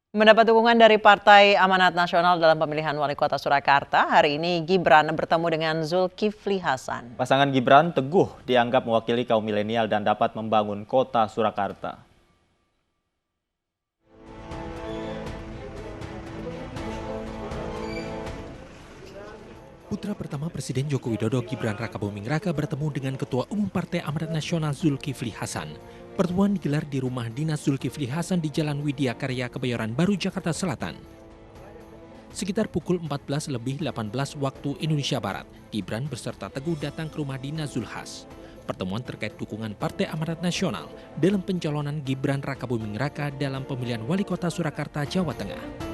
Mendapat dukungan dari Partai Amanat Nasional dalam pemilihan wali kota Surakarta, hari ini Gibran bertemu dengan Zulkifli Hasan. Pasangan Gibran teguh dianggap mewakili kaum milenial dan dapat membangun kota Surakarta. Putra pertama Presiden Joko Widodo, Gibran Rakabuming Raka, bertemu dengan Ketua Umum Partai Amanat Nasional Zulkifli Hasan. Pertemuan digelar di rumah dinas Zulkifli Hasan di Jalan Widya Karya, Kebayoran Baru, Jakarta Selatan. Sekitar pukul 14:18 waktu Indonesia Barat, Gibran beserta Teguh datang ke rumah dinas Zulhas. Pertemuan terkait dukungan Partai Amanat Nasional dalam pencalonan Gibran Rakabuming Raka dalam pemilihan wali kota Surakarta, Jawa Tengah.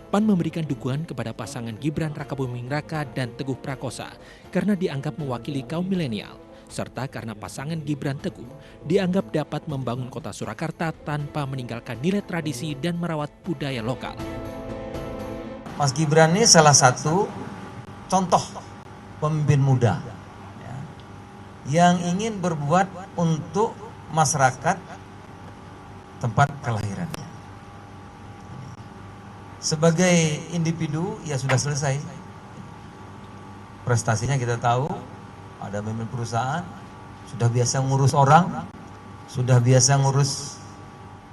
PAN memberikan dukungan kepada pasangan Gibran Rakabuming Raka dan Teguh Prakosa karena dianggap mewakili kaum milenial, serta karena pasangan Gibran Teguh dianggap dapat membangun kota Surakarta tanpa meninggalkan nilai tradisi dan merawat budaya lokal. Mas Gibran ini salah satu contoh pemimpin muda ya, yang ingin berbuat untuk masyarakat tempat kelahirannya. Sebagai individu ya sudah selesai. Prestasinya kita tahu, ada pemimpin perusahaan, sudah biasa ngurus orang, sudah biasa ngurus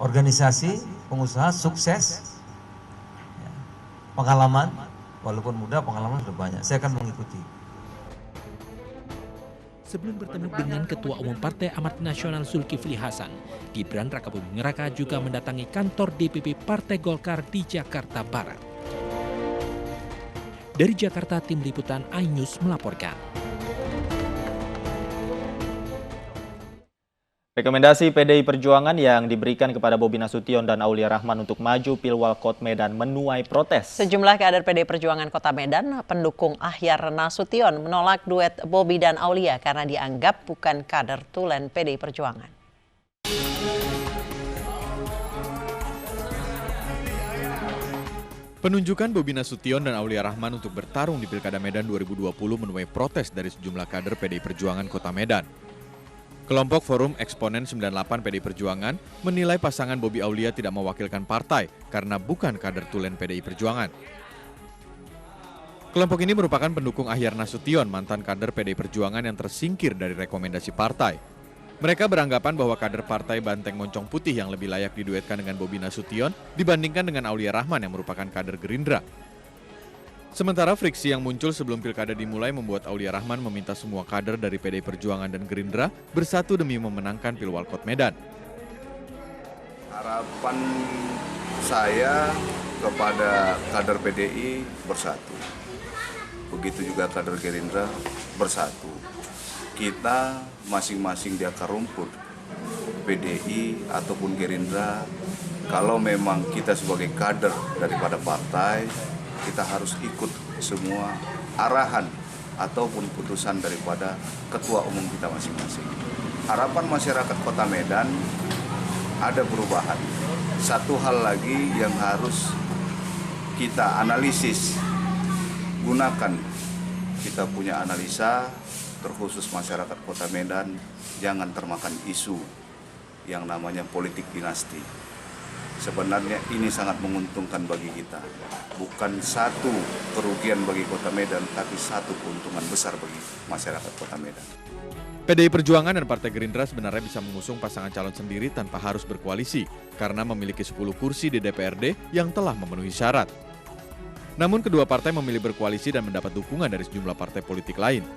organisasi, pengusaha, sukses. Ya, pengalaman, walaupun muda pengalaman sudah banyak, saya akan mengikuti. Sebelum bertemu dengan Ketua Umum Partai Amanat Nasional Zulkifli Hasan, Gibran Rakabuming Raka juga mendatangi kantor DPP Partai Golkar di Jakarta Barat. Dari Jakarta, Tim Liputan iNews melaporkan. Rekomendasi PDI Perjuangan yang diberikan kepada Bobi Nasution dan Aulia Rahman untuk maju Pilwalkot Medan menuai protes. Sejumlah kader PDI Perjuangan Kota Medan pendukung Ahyar Nasution menolak duet Bobi dan Aulia karena dianggap bukan kader tulen PDI Perjuangan. Penunjukan Bobi Nasution dan Aulia Rahman untuk bertarung di Pilkada Medan 2020 menuai protes dari sejumlah kader PDI Perjuangan Kota Medan. Kelompok Forum Eksponen 98 PDI Perjuangan menilai pasangan Bobi Aulia tidak mewakilkan partai karena bukan kader tulen PDI Perjuangan. Kelompok ini merupakan pendukung Ahyar Nasution, mantan kader PDI Perjuangan yang tersingkir dari rekomendasi partai. Mereka beranggapan bahwa kader partai Banteng Moncong Putih yang lebih layak diduetkan dengan Bobi Nasution dibandingkan dengan Aulia Rahman yang merupakan kader Gerindra. Sementara friksi yang muncul sebelum pilkada dimulai membuat Aulia Rahman meminta semua kader dari PDI Perjuangan dan Gerindra bersatu demi memenangkan Pilwalkot Medan. Harapan saya kepada kader PDI bersatu. Begitu juga kader Gerindra bersatu. Kita masing-masing di akar rumput, PDI ataupun Gerindra, kalau memang kita sebagai kader daripada partai, kita harus ikut semua arahan ataupun putusan daripada ketua umum kita masing-masing. Harapan masyarakat Kota Medan ada perubahan. Satu hal lagi yang harus kita analisis, gunakan kita punya analisa, terkhusus masyarakat Kota Medan, jangan termakan isu yang namanya politik dinasti. Sebenarnya ini sangat menguntungkan bagi kita. Bukan satu kerugian bagi Kota Medan, tapi satu keuntungan besar bagi masyarakat Kota Medan. PDI Perjuangan dan Partai Gerindra sebenarnya bisa mengusung pasangan calon sendiri tanpa harus berkoalisi, karena memiliki 10 kursi di DPRD yang telah memenuhi syarat. Namun kedua partai memilih berkoalisi dan mendapat dukungan dari sejumlah partai politik lain.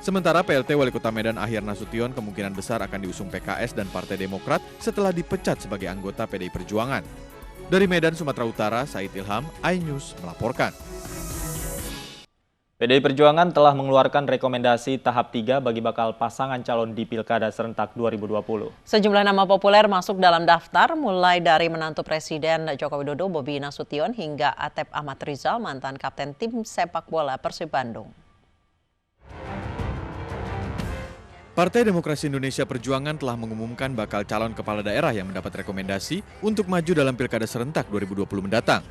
Sementara PLT Wali Kota Medan Ahyar Nasution kemungkinan besar akan diusung PKS dan Partai Demokrat setelah dipecat sebagai anggota PDI Perjuangan. Dari Medan, Sumatera Utara, Said Ilham, iNews melaporkan. PDI Perjuangan telah mengeluarkan rekomendasi tahap 3 bagi bakal pasangan calon di Pilkada Serentak 2020. Sejumlah nama populer masuk dalam daftar, mulai dari menantu Presiden Joko Widodo Bobi Nasution hingga Atep Ahmad Rizal, mantan kapten tim sepak bola Persib Bandung. Partai Demokrasi Indonesia Perjuangan telah mengumumkan bakal calon kepala daerah yang mendapat rekomendasi untuk maju dalam Pilkada Serentak 2020 mendatang.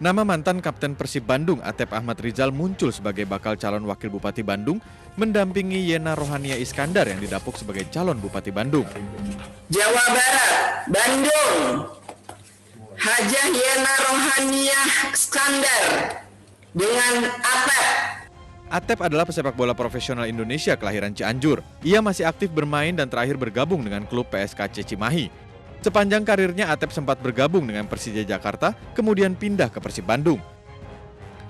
Nama mantan Kapten Persib Bandung Atep Ahmad Rizal muncul sebagai bakal calon wakil Bupati Bandung mendampingi Yena Rohania Iskandar yang didapuk sebagai calon Bupati Bandung. Jawa Barat, Bandung, Hajah Yena Rohania Iskandar dengan Atep. Atep adalah pesepak bola profesional Indonesia kelahiran Cianjur. Ia masih aktif bermain dan terakhir bergabung dengan klub PSKC Cimahi. Sepanjang karirnya Atep sempat bergabung dengan Persija Jakarta, kemudian pindah ke Persib Bandung.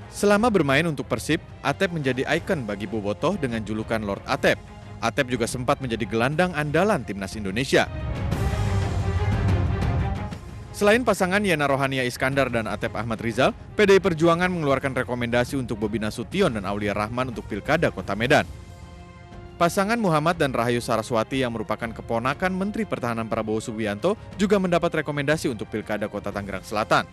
Selama bermain untuk Persib, Atep menjadi ikon bagi Bobotoh dengan julukan Lord Atep. Atep juga sempat menjadi gelandang andalan timnas Indonesia. Selain pasangan Yena Rohania Iskandar dan Atep Ahmad Rizal, PDI Perjuangan mengeluarkan rekomendasi untuk Bobi Nasution dan Aulia Rahman untuk Pilkada Kota Medan. Pasangan Muhammad dan Rahayu Saraswati yang merupakan keponakan Menteri Pertahanan Prabowo Subianto juga mendapat rekomendasi untuk Pilkada Kota Tangerang Selatan.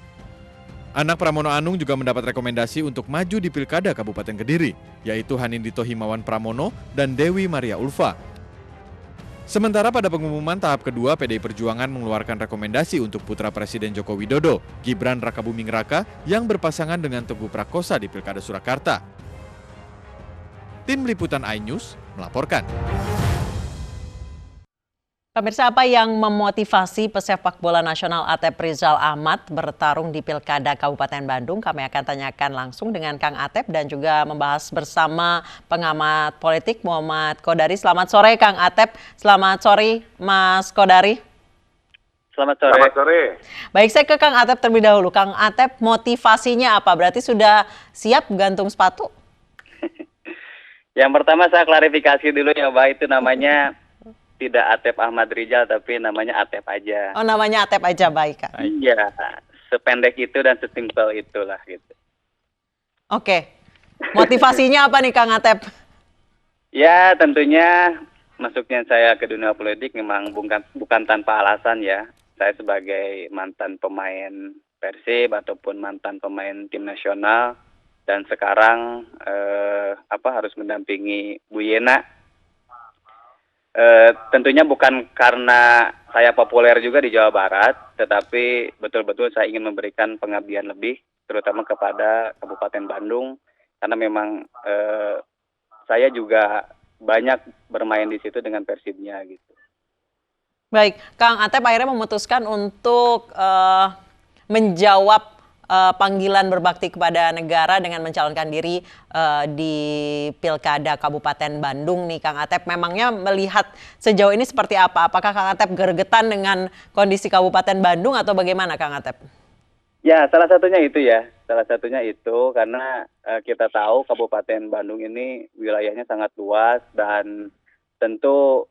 Anak Pramono Anung juga mendapat rekomendasi untuk maju di Pilkada Kabupaten Kediri, yaitu Hanindito Himawan Pramono dan Dewi Maria Ulfa. Sementara pada pengumuman tahap kedua, PDI Perjuangan mengeluarkan rekomendasi untuk putra Presiden Joko Widodo, Gibran Rakabuming Raka, yang berpasangan dengan Teguh Prakosa di Pilkada Surakarta. Tim Liputan iNews melaporkan. Pemirsa, apa yang memotivasi pesepak bola nasional Atep Rizal Ahmad bertarung di Pilkada Kabupaten Bandung? Kami akan tanyakan langsung dengan Kang Atep dan juga membahas bersama pengamat politik Muhammad Kodari. Selamat sore Kang Atep, selamat sore Mas Kodari. Selamat sore. Selamat sore. Baik, saya ke Kang Atep terlebih dahulu. Kang Atep, motivasinya apa? Berarti sudah siap gantung sepatu? Yang pertama saya klarifikasi dulu ya, Mbak, itu namanya tidak Atep Ahmad Rizal tapi namanya Atep aja. Oh, namanya Atep aja, baik Kak. Iya, sependek itu dan sesimpel itulah gitu. Oke, motivasinya apa nih Kang Atep? Ya tentunya masuknya saya ke dunia politik memang bukan tanpa alasan ya. Saya sebagai mantan pemain Persib ataupun mantan pemain tim nasional dan sekarang harus mendampingi Bu Yena. Tentunya bukan karena saya populer juga di Jawa Barat, tetapi betul-betul saya ingin memberikan pengabdian lebih, terutama kepada Kabupaten Bandung, karena memang saya juga banyak bermain di situ dengan Persibnya gitu. Baik, Kang Atep akhirnya memutuskan untuk menjawab panggilan berbakti kepada negara dengan mencalonkan diri di Pilkada Kabupaten Bandung nih Kang Atep. Memangnya melihat sejauh ini seperti apa? Apakah Kang Atep gregetan dengan kondisi Kabupaten Bandung atau bagaimana Kang Atep? Ya, salah satunya itu ya. Salah satunya itu karena kita tahu Kabupaten Bandung ini wilayahnya sangat luas dan tentu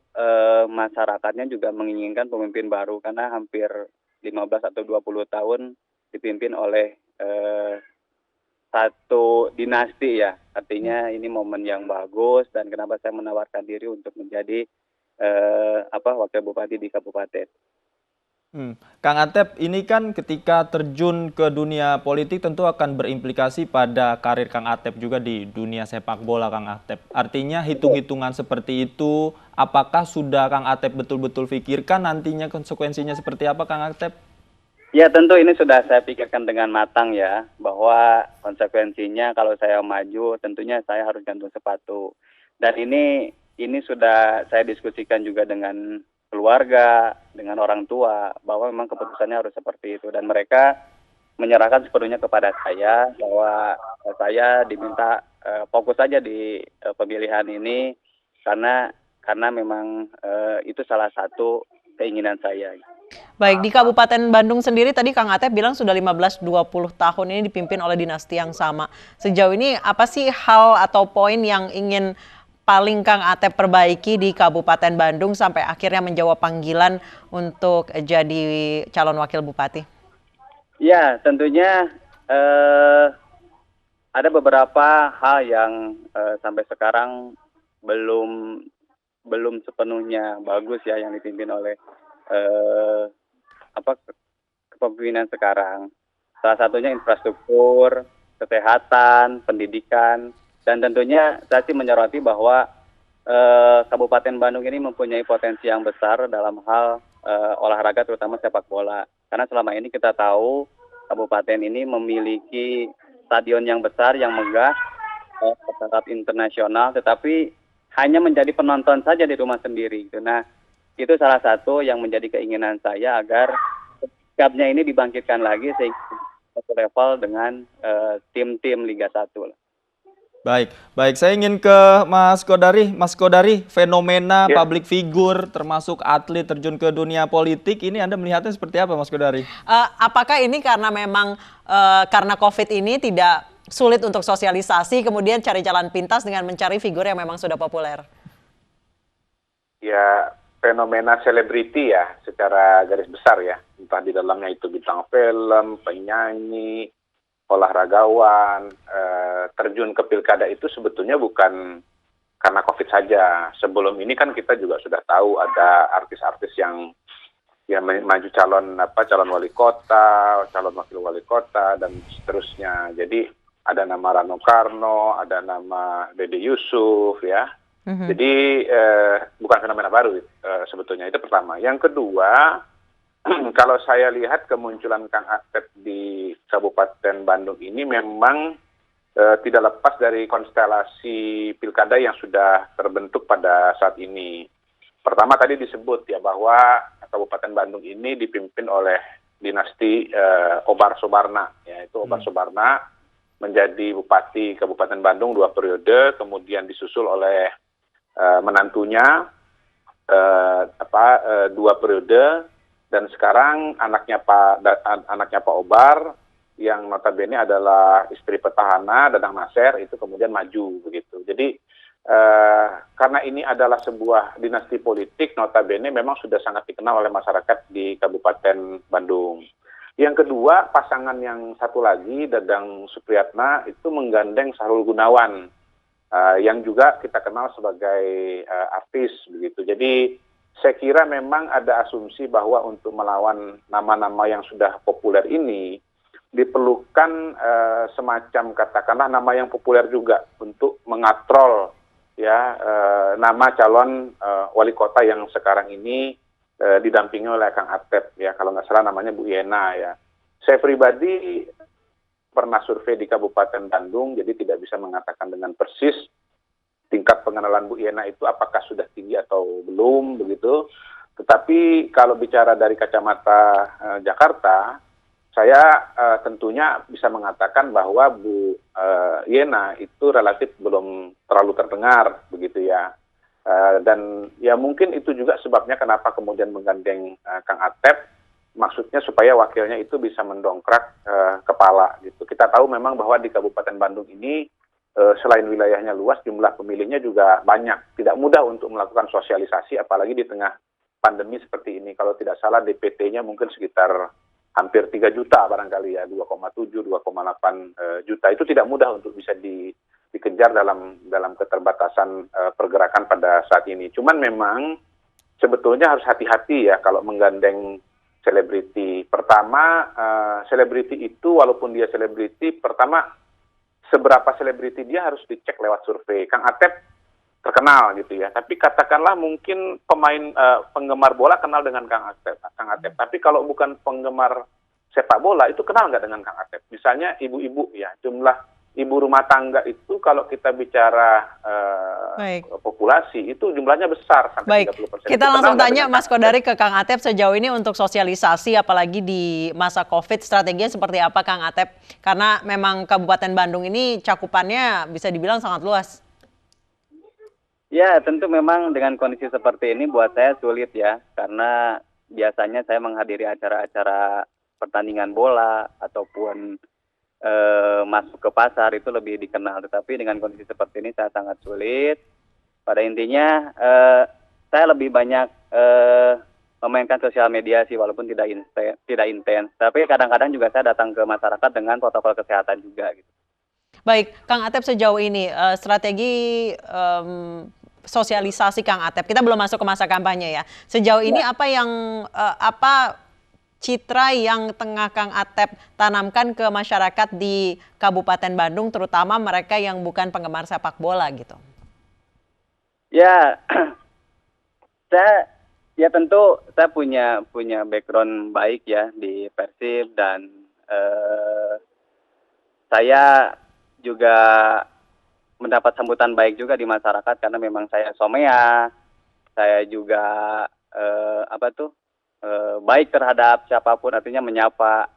masyarakatnya juga menginginkan pemimpin baru karena hampir 15 atau 20 tahun dipimpin oleh satu dinasti ya. Artinya ini momen yang bagus dan kenapa saya menawarkan diri untuk menjadi wakil bupati di kabupaten. Kang Atep, ini kan ketika terjun ke dunia politik tentu akan berimplikasi pada karir Kang Atep juga di dunia sepak bola Kang Atep. Artinya hitung-hitungan seperti itu, apakah sudah Kang Atep betul-betul pikirkan nantinya konsekuensinya seperti apa Kang Atep? Ya tentu ini sudah saya pikirkan dengan matang ya, bahwa konsekuensinya kalau saya maju tentunya saya harus gantung sepatu. Dan ini sudah saya diskusikan juga dengan keluarga, dengan orang tua, bahwa memang keputusannya harus seperti itu. Dan mereka menyerahkan sepenuhnya kepada saya, bahwa saya diminta fokus saja di pemilihan ini, karena memang itu salah satu keinginan saya. Baik, di Kabupaten Bandung sendiri tadi Kang Atep bilang sudah 15-20 tahun ini dipimpin oleh dinasti yang sama. Sejauh ini apa sih hal atau poin yang ingin paling Kang Atep perbaiki di Kabupaten Bandung sampai akhirnya menjawab panggilan untuk jadi calon wakil bupati? Ya, tentunya ada beberapa hal yang sampai sekarang belum sepenuhnya bagus ya yang dipimpin oleh kepemimpinan sekarang. Salah satunya infrastruktur, kesehatan, pendidikan, dan tentunya saya sih menyoroti bahwa Kabupaten Bandung ini mempunyai potensi yang besar dalam hal olahraga terutama sepak bola. Karena selama ini kita tahu kabupaten ini memiliki stadion yang besar, yang megah, bertaraf internasional, tetapi hanya menjadi penonton saja di rumah sendiri. Gitu. Nah, itu salah satu yang menjadi keinginan saya agar sikapnya ini dibangkitkan lagi sehingga satu level dengan tim-tim Liga 1. Baik, baik. Saya ingin ke Mas Kodari. Mas Kodari, fenomena public figure termasuk atlet terjun ke dunia politik ini Anda melihatnya seperti apa, Mas Kodari? Apakah ini karena memang karena COVID ini tidak sulit untuk sosialisasi, kemudian cari jalan pintas dengan mencari figur yang memang sudah populer? Ya, fenomena selebriti ya, secara garis besar ya. Entah di dalamnya itu bintang film, penyanyi, olahragawan, terjun ke pilkada itu sebetulnya bukan karena COVID saja. Sebelum ini kan kita juga sudah tahu ada artis-artis yang maju calon wali kota, calon wakil wali kota dan seterusnya. Jadi ada nama Rano Karno, ada nama Dede Yusuf ya. Jadi bukan fenomena baru sebetulnya, itu pertama. Yang kedua, kalau saya lihat kemunculan Kang Atep di Kabupaten Bandung ini memang tidak lepas dari konstelasi pilkada yang sudah terbentuk pada saat ini. Pertama tadi disebut ya bahwa Kabupaten Bandung ini dipimpin oleh dinasti Obar Sobarna, yaitu Obar Sobarna menjadi Bupati Kabupaten Bandung 2 periode, kemudian disusul oleh menantunya 2 periode, dan sekarang anaknya Pak Obar yang notabene adalah istri petahana Dadang Nasir itu kemudian maju begitu. Jadi karena ini adalah sebuah dinasti politik, notabene memang sudah sangat dikenal oleh masyarakat di Kabupaten Bandung. Yang kedua, pasangan yang satu lagi, Dadang Supriyatna, itu menggandeng Sahrul Gunawan, yang juga kita kenal sebagai artis begitu. Jadi saya kira memang ada asumsi bahwa untuk melawan nama-nama yang sudah populer ini diperlukan semacam katakanlah nama yang populer juga untuk mengatrol ya nama calon wali kota yang sekarang ini didampingi oleh Kang Atep ya, kalau nggak salah namanya Bu Yena ya. Saya pribadi pernah survei di Kabupaten Bandung, jadi tidak bisa mengatakan dengan persis tingkat pengenalan Bu Yena itu apakah sudah tinggi atau belum begitu. Tetapi kalau bicara dari kacamata Jakarta, saya tentunya bisa mengatakan bahwa Bu Yena itu relatif belum terlalu terdengar begitu ya. Dan ya mungkin itu juga sebabnya kenapa kemudian menggandeng Kang Atep, maksudnya supaya wakilnya itu bisa mendongkrak kepala gitu. Kita tahu memang bahwa di Kabupaten Bandung ini selain wilayahnya luas, jumlah pemilihnya juga banyak. Tidak mudah untuk melakukan sosialisasi, apalagi di tengah pandemi seperti ini. Kalau tidak salah DPT-nya mungkin sekitar hampir 3 juta barangkali ya, 2,7, 2,8 juta. Itu tidak mudah untuk bisa dikejar dalam keterbatasan pergerakan pada saat ini. Cuman memang sebetulnya harus hati-hati ya kalau menggandeng selebriti. Pertama, selebriti itu walaupun dia selebriti, pertama seberapa selebriti dia harus dicek lewat survei. Kang Atep terkenal gitu ya, tapi katakanlah mungkin penggemar bola kenal dengan Kang Atep. Tapi kalau bukan penggemar sepak bola itu kenal nggak dengan Kang Atep? Misalnya ibu-ibu ya, jumlah ibu rumah tangga itu kalau kita bicara populasi itu jumlahnya besar sampai 30%. Kita langsung tanya Mas Kodari ke Kang Atep, sejauh ini untuk sosialisasi apalagi di masa COVID, strateginya seperti apa Kang Atep? Karena memang Kabupaten Bandung ini cakupannya bisa dibilang sangat luas. Ya, tentu memang dengan kondisi seperti ini buat saya sulit ya, karena biasanya saya menghadiri acara-acara pertandingan bola ataupun masuk ke pasar itu lebih dikenal. Tetapi dengan kondisi seperti ini saya sangat sulit. Pada intinya saya lebih banyak memainkan sosial media sih, walaupun tidak intens. Tapi kadang-kadang juga saya datang ke masyarakat dengan protokol kesehatan juga gitu. Baik, Kang Atep, sejauh ini strategi sosialisasi Kang Atep, kita belum masuk ke masa kampanye ya. Sejauh ini apa citra yang tengah Kang Atep tanamkan ke masyarakat di Kabupaten Bandung, terutama mereka yang bukan penggemar sepak bola gitu? Ya, tentu saya punya background baik ya di Persib dan saya juga mendapat sambutan baik juga di masyarakat karena memang saya somea, saya juga baik terhadap siapapun, artinya menyapa.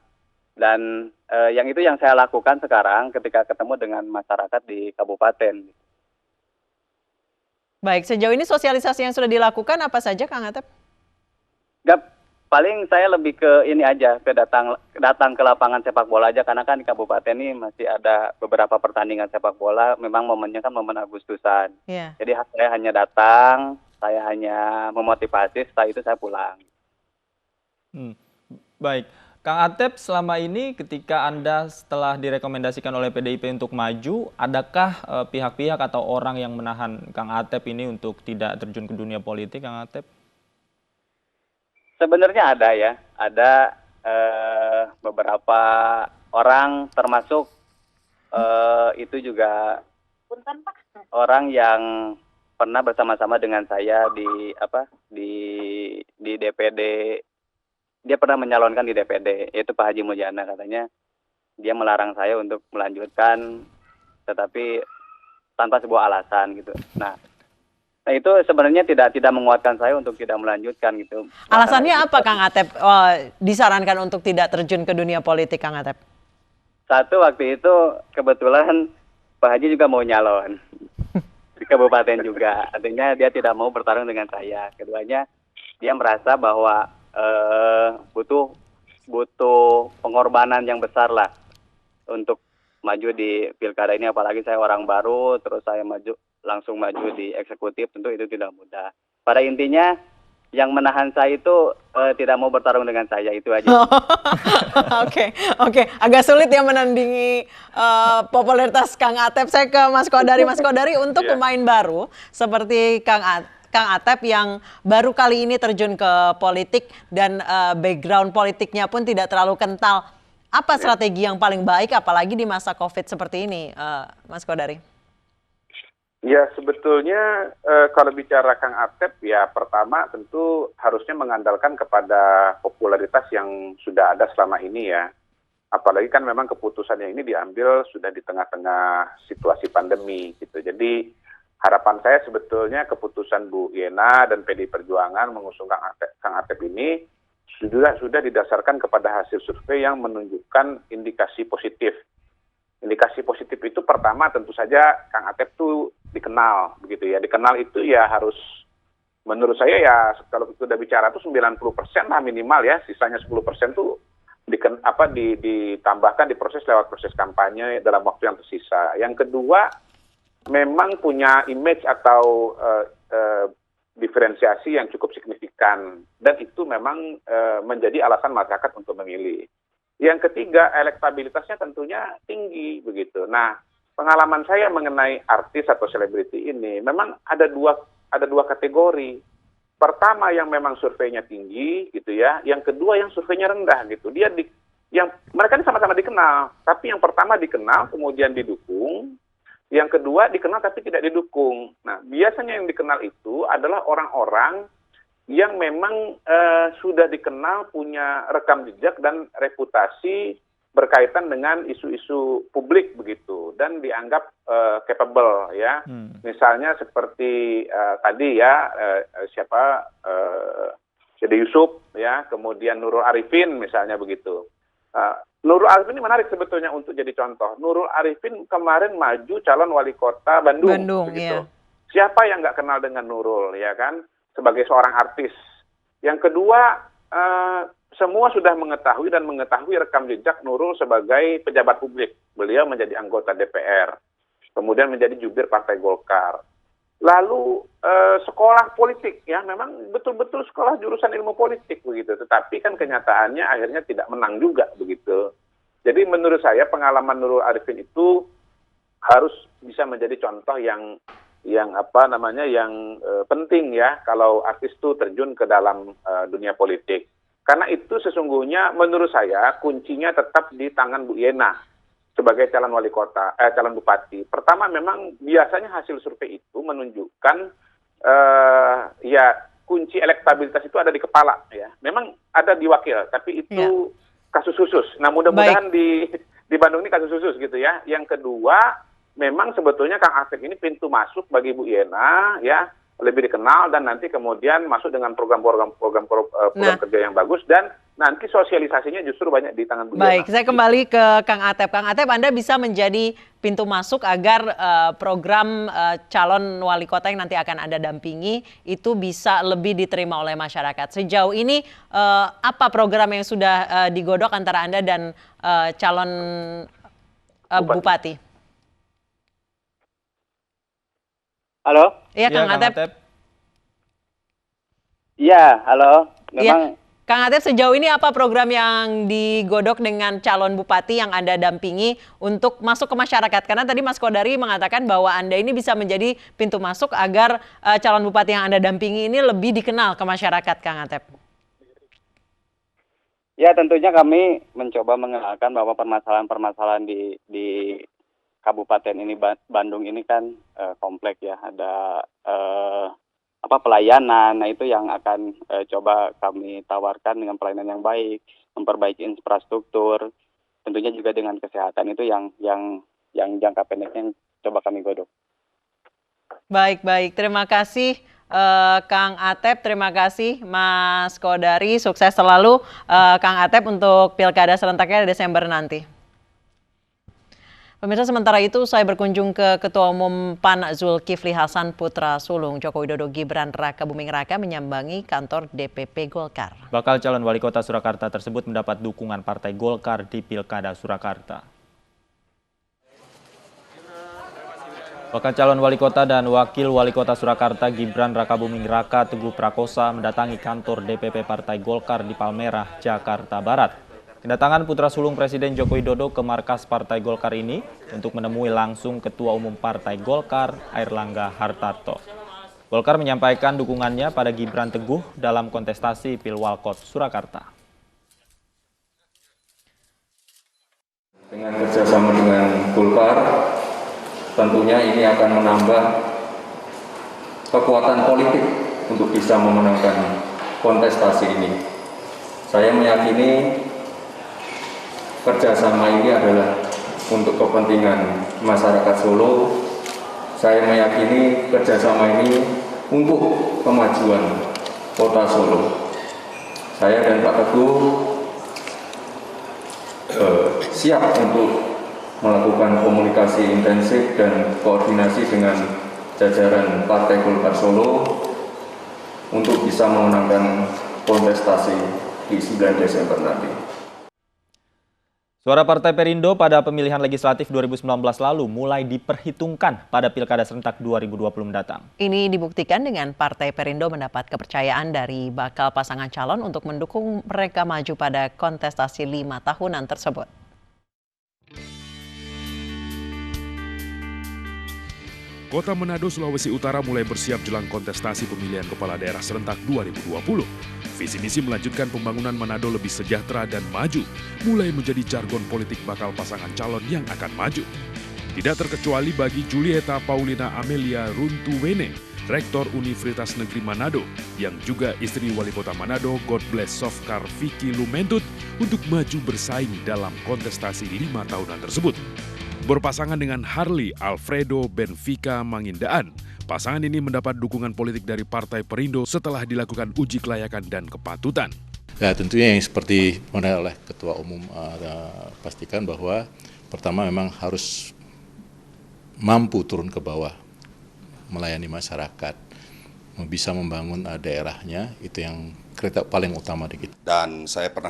Dan yang itu yang saya lakukan sekarang ketika ketemu dengan masyarakat di kabupaten. Baik, sejauh ini sosialisasi yang sudah dilakukan apa saja, Kang Atep? Paling saya lebih ke ini aja, ke datang ke lapangan sepak bola aja, karena kan di kabupaten ini masih ada beberapa pertandingan sepak bola, memang momennya kan momen Agustusan. Yeah. Jadi saya hanya datang, saya hanya memotivasi, setelah itu saya pulang. Baik, Kang Atep, selama ini ketika Anda setelah direkomendasikan oleh PDIP untuk maju, adakah pihak-pihak atau orang yang menahan Kang Atep ini untuk tidak terjun ke dunia politik, Kang Atep? Sebenarnya ada ya, ada beberapa orang, termasuk itu juga orang yang pernah bersama-sama dengan saya di DPD. Dia pernah menyalonkan di DPD, yaitu Pak Haji Mulyana. Katanya dia melarang saya untuk melanjutkan, tetapi tanpa sebuah alasan gitu. Nah itu sebenarnya tidak menguatkan saya untuk tidak melanjutkan gitu. Alasannya apa, Kang Atep, disarankan untuk tidak terjun ke dunia politik, Kang Atep? Satu, waktu itu kebetulan Pak Haji juga mau nyalon di kabupaten juga. Artinya dia tidak mau bertarung dengan saya. Keduanya, dia merasa bahwa butuh pengorbanan yang besar lah untuk maju di pilkada ini, apalagi saya orang baru, terus saya langsung maju di eksekutif, tentu itu tidak mudah. Pada intinya yang menahan saya itu tidak mau bertarung dengan saya, itu aja. Oke. Agak sulit ya menandingi popularitas Kang Atep. Saya ke Mas Kodari. Mas Kodari, untuk pemain baru seperti Kang Atep yang baru kali ini terjun ke politik dan background politiknya pun tidak terlalu kental. Apa strategi yang paling baik apalagi di masa COVID seperti ini, Mas Kodari? Ya, sebetulnya kalau bicara Kang Atep, ya pertama tentu harusnya mengandalkan kepada popularitas yang sudah ada selama ini ya. Apalagi kan memang keputusannya ini diambil sudah di tengah-tengah situasi pandemi gitu. Jadi harapan saya sebetulnya keputusan Bu Yena dan PDI Perjuangan mengusung Kang Atep ini sudah didasarkan kepada hasil survei yang menunjukkan indikasi positif. Indikasi positif itu pertama tentu saja Kang Atep itu dikenal begitu ya. Dikenal itu ya harus, menurut saya ya kalau sudah bicara itu 90% lah minimal ya. Sisanya 10% tuh ditambahkan diproses lewat proses kampanye dalam waktu yang tersisa. Yang kedua, memang punya image atau diferensiasi yang cukup signifikan, dan itu memang menjadi alasan masyarakat untuk memilih. Yang ketiga, elektabilitasnya tentunya tinggi begitu. Nah, pengalaman saya mengenai artis atau selebriti ini memang ada dua kategori. Pertama yang memang surveinya tinggi gitu ya, yang kedua yang surveinya rendah gitu. Mereka ini sama-sama dikenal, tapi yang pertama dikenal kemudian didukung, yang kedua dikenal tapi tidak didukung. Nah, biasanya yang dikenal itu adalah orang-orang yang memang sudah dikenal punya rekam jejak dan reputasi berkaitan dengan isu-isu publik begitu, dan dianggap capable ya. Misalnya seperti tadi ya Dede Yusuf ya, kemudian Nurul Arifin misalnya begitu. Nurul Arifin ini menarik sebetulnya untuk jadi contoh. Nurul Arifin kemarin maju calon wali kota Bandung begitu. Iya. Siapa yang nggak kenal dengan Nurul ya kan, sebagai seorang artis. Yang kedua, semua sudah mengetahui rekam jejak Nurul sebagai pejabat publik. Beliau menjadi anggota DPR, kemudian menjadi jubir Partai Golkar. Lalu sekolah politik ya, memang betul-betul sekolah jurusan ilmu politik begitu. Tetapi kan kenyataannya akhirnya tidak menang juga begitu. Jadi menurut saya pengalaman Nurul Arifin itu harus bisa menjadi contoh yang penting ya kalau artis itu terjun ke dalam dunia politik. Karena itu sesungguhnya menurut saya kuncinya tetap di tangan Bu Yena sebagai calon wali kota, calon bupati. Pertama memang biasanya hasil survei itu menunjukkan ya kunci elektabilitas itu ada di kepala ya. Memang ada di wakil, tapi itu kasus khusus. Nah, mudah-mudahan di Bandung ini kasus khusus gitu ya. Yang kedua, memang sebetulnya Kang Asep ini pintu masuk bagi Bu Yena ya, lebih dikenal dan nanti kemudian masuk dengan program kerja yang bagus dan nanti sosialisasinya justru banyak di tangan Bu Yena. Baik, saya kembali ke Kang Atep. Kang Atep, Anda bisa menjadi pintu masuk agar program calon wali kota yang nanti akan Anda dampingi itu bisa lebih diterima oleh masyarakat. Sejauh ini apa program yang sudah digodok antara Anda dan calon Bupati? Halo? Iya, Kang Atep. Iya, halo. Memang Kang Atep, sejauh ini apa program yang digodok dengan calon bupati yang Anda dampingi untuk masuk ke masyarakat? Karena tadi Mas Kodari mengatakan bahwa Anda ini bisa menjadi pintu masuk agar calon bupati yang Anda dampingi ini lebih dikenal ke masyarakat, Kang Atep. ya tentunya kami mencoba mengenalkan bahwa permasalahan-permasalahan di Kabupaten ini Bandung ini kan kompleks ya, ada pelayanan. Nah, itu yang akan coba kami tawarkan dengan pelayanan yang baik, memperbaiki infrastruktur, tentunya juga dengan kesehatan. Itu yang jangka pendek yang coba kami godok. Baik, terima kasih Kang Atep, terima kasih Mas Kodari, sukses selalu Kang Atep untuk Pilkada serentaknya Desember nanti. Pemirsa, sementara itu saya berkunjung ke Ketua Umum PAN Zulkifli Hasan putra sulung Joko Widodo Gibran Raka Buming Raka menyambangi kantor DPP Golkar. Bakal calon wali kota Surakarta tersebut mendapat dukungan Partai Golkar di Pilkada Surakarta. Bakal calon wali kota dan wakil wali kota Surakarta Gibran Raka Buming Raka Teguh Prakosa mendatangi kantor DPP Partai Golkar di Palmerah, Jakarta Barat. Kedatangan putra sulung Presiden Joko Widodo ke markas Partai Golkar ini untuk menemui langsung Ketua Umum Partai Golkar, Airlangga Hartarto. Golkar menyampaikan dukungannya pada Gibran Teguh dalam kontestasi Pilwalkot Surakarta. Dengan kerjasama dengan Golkar, tentunya ini akan menambah kekuatan politik untuk bisa memenangkan kontestasi ini. Saya meyakini kerjasama ini adalah untuk kepentingan masyarakat Solo. Saya meyakini kerjasama ini untuk kemajuan kota Solo. Saya dan Pak Teguh siap untuk melakukan komunikasi intensif dan koordinasi dengan jajaran Partai Golkar Solo untuk bisa memenangkan kontestasi di 9 Desember nanti. Suara Partai Perindo pada pemilihan legislatif 2019 lalu mulai diperhitungkan pada Pilkada serentak 2020 mendatang. Ini dibuktikan dengan Partai Perindo mendapat kepercayaan dari bakal pasangan calon untuk mendukung mereka maju pada kontestasi 5 tahunan tersebut. Kota Manado, Sulawesi Utara mulai bersiap jelang kontestasi pemilihan kepala daerah serentak 2020. Visi misi melanjutkan pembangunan Manado lebih sejahtera dan maju, mulai menjadi jargon politik bakal pasangan calon yang akan maju. Tidak terkecuali bagi Julieta Paulina Amelia Runtuwene, Rektor Universitas Negeri Manado, yang juga istri Wali Kota Manado, God Bless Sofkar Vicky Lumentut, untuk maju bersaing dalam kontestasi 5 tahunan tersebut. Berpasangan dengan Harley Alfredo Benfica Mangindaan, pasangan ini mendapat dukungan politik dari Partai Perindo setelah dilakukan uji kelayakan dan kepatutan. Ya, tentunya yang seperti mana oleh Ketua Umum pastikan bahwa pertama memang harus mampu turun ke bawah, melayani masyarakat, bisa membangun daerahnya, itu yang paling utama di kita. Dan saya pernah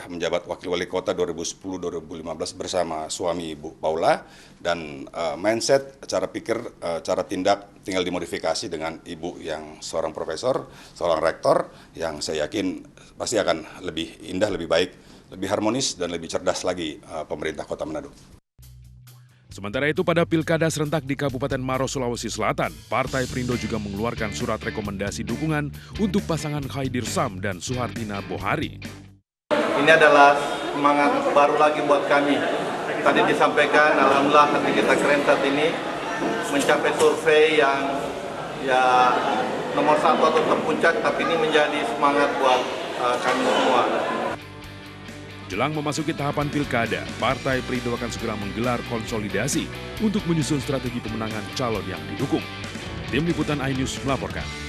menjabat Wakil Wali Kota 2010-2015 bersama suami Ibu Paula, dan mindset, cara pikir, cara tindak tinggal dimodifikasi dengan Ibu yang seorang profesor, seorang rektor, yang saya yakin pasti akan lebih indah, lebih baik, lebih harmonis, dan lebih cerdas lagi pemerintah Kota Manado. Sementara itu pada Pilkada serentak di Kabupaten Maros, Sulawesi Selatan, Partai Perindo juga mengeluarkan surat rekomendasi dukungan untuk pasangan Khaidir Sam dan Suhartina Bohari. Ini adalah semangat baru lagi buat kami. Tadi disampaikan, alhamdulillah hati kita keren saat ini mencapai survei yang ya nomor 1 atau terpuncak, tapi ini menjadi semangat buat kami semua. Jelang memasuki tahapan pilkada, Partai Perindo akan segera menggelar konsolidasi untuk menyusun strategi pemenangan calon yang didukung. Tim Liputan iNews melaporkan.